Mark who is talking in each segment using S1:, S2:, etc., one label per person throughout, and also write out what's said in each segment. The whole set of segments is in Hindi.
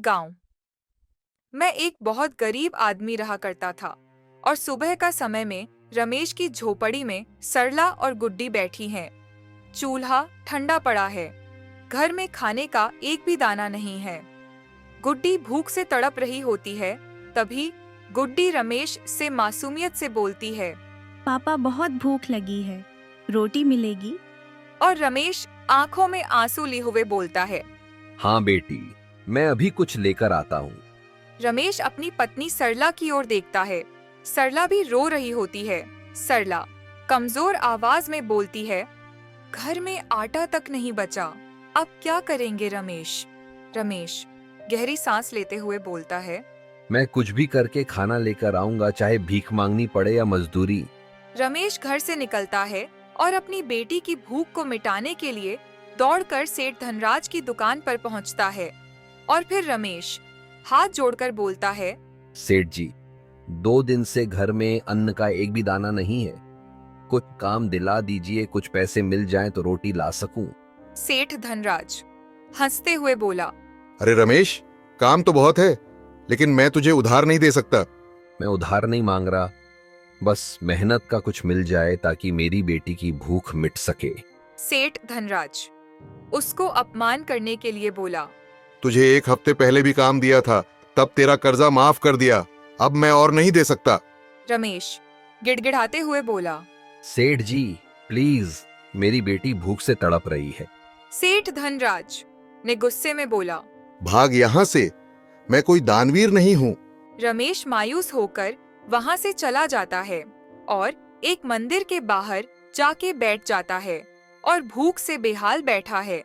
S1: गांव में एक बहुत गरीब आदमी रहा करता था और सुबह का समय में रमेश की झोपड़ी में सरला और गुड्डी बैठी हैं। चूल्हा ठंडा पड़ा है, घर में खाने का एक भी दाना नहीं है। गुड्डी भूख से तड़प रही होती है। तभी गुड्डी रमेश से मासूमियत से बोलती है,
S2: पापा बहुत भूख लगी है, रोटी मिलेगी?
S1: और रमेश आंखों में आंसू लिए हुए बोलता है,
S3: हाँ बेटी, मैं अभी कुछ लेकर आता हूँ।
S1: रमेश अपनी पत्नी सरला की ओर देखता है। सरला भी रो रही होती है। सरला कमजोर आवाज में बोलती है, घर में आटा तक नहीं बचा, अब क्या करेंगे रमेश? रमेश गहरी सांस लेते हुए बोलता है,
S3: मैं कुछ भी करके खाना लेकर आऊंगा, चाहे भीख मांगनी पड़े या मजदूरी।
S1: रमेश घर से निकलता है और अपनी बेटी की भूख को मिटाने के लिए दौड़कर सेठ धनराज की दुकान पर पहुंचता है। और फिर रमेश हाथ जोड़कर बोलता है,
S3: सेठ जी, 2 दिन से घर में अन्न का एक भी दाना नहीं है, कुछ काम दिला दीजिए, कुछ पैसे मिल जाएं तो रोटी ला सकूं।
S1: सेठ धनराज हंसते हुए बोला,
S4: अरे रमेश, काम तो बहुत है, लेकिन मैं तुझे उधार नहीं दे सकता।
S3: मैं उधार नहीं मांग रहा, बस मेहनत का कुछ मिल जाए ताकि मेरी बेटी की भूख मिट सके।
S1: सेठ धनराज उसको अपमान करने के लिए बोला,
S4: तुझे 1 हफ्ते पहले भी काम दिया था, तब तेरा कर्जा माफ कर दिया, अब मैं और नहीं दे सकता।
S1: रमेश गिड़गिड़ाते हुए बोला,
S3: सेठ जी प्लीज, मेरी बेटी भूख से तड़प रही है।
S1: सेठ धनराज ने गुस्से में बोला,
S4: भाग यहाँ से, मैं कोई दानवीर नहीं हूँ।
S1: रमेश मायूस होकर वहां से चला जाता है और एक मंदिर के बाहर जाके बैठ जाता है और भूख से बेहाल बैठा है।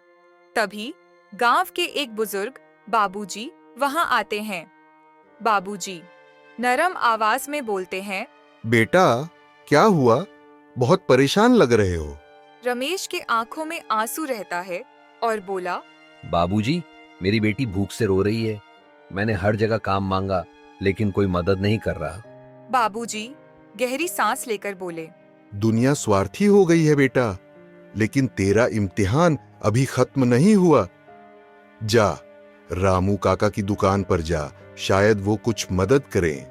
S1: तभी गांव के एक बुजुर्ग बाबूजी वहां आते हैं। बाबूजी नरम आवाज में बोलते हैं,
S4: बेटा, क्या हुआ? बहुत परेशान लग रहे हो।
S1: रमेश के आंखों में आंसू रहता है और बोला,
S3: बाबूजी, मेरी बेटी भूख से रो रही है, मैंने हर जगह काम मांगा लेकिन कोई मदद नहीं कर रहा।
S1: बाबूजी गहरी सांस लेकर बोले,
S4: दुनिया स्वार्थी हो गई है बेटा, लेकिन तेरा इम्तिहान अभी खत्म नहीं हुआ। जा, रामू काका की दुकान पर जा, शायद वो कुछ मदद करें।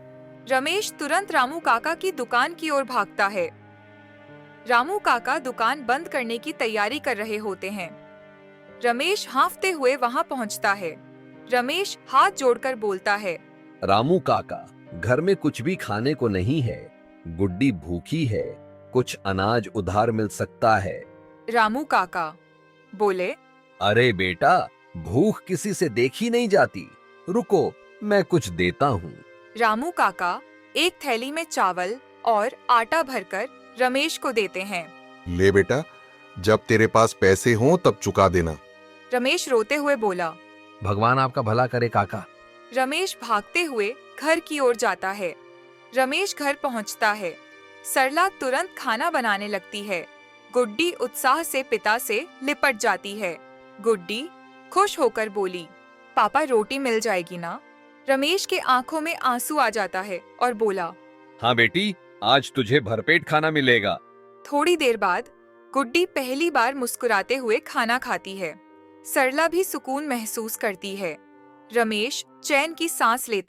S1: रमेश तुरंत रामू काका की दुकान की ओर भागता है। रामू काका दुकान बंद करने की तैयारी कर रहे होते हैं। रमेश हांफते हुए वहां पहुंचता है। रमेश हाथ जोड़कर बोलता है,
S3: रामू काका, घर में कुछ भी खाने को नहीं है, गुड्डी भूखी है, कुछ अनाज उधार मिल सकता है।
S1: रामू काका बोले,
S3: अरे बेटा, भूख किसी से देखी नहीं जाती, रुको मैं कुछ देता हूँ।
S1: रामू काका एक थैली में चावल और आटा भरकर रमेश को देते हैं।
S4: ले बेटा, जब तेरे पास पैसे हों तब चुका देना।
S1: रमेश रोते हुए बोला।
S3: भगवान आपका भला करे काका।
S1: रमेश भागते हुए घर की ओर जाता है। रमेश घर पहुंचता है। सरला तुरंत खाना बनाने लगती है। गुड्डी उत्साह से पिता से लिपट जाती है। गुड्डी खुश होकर बोली, पापा रोटी मिल जाएगी ना? रमेश के आंखों में आंसू आ जाता है और बोला,
S3: हाँ बेटी, आज तुझे भरपेट खाना मिलेगा।
S1: थोड़ी देर बाद गुड्डी पहली बार मुस्कुराते हुए खाना खाती है। सरला भी सुकून महसूस करती है। रमेश चैन की सांस लेता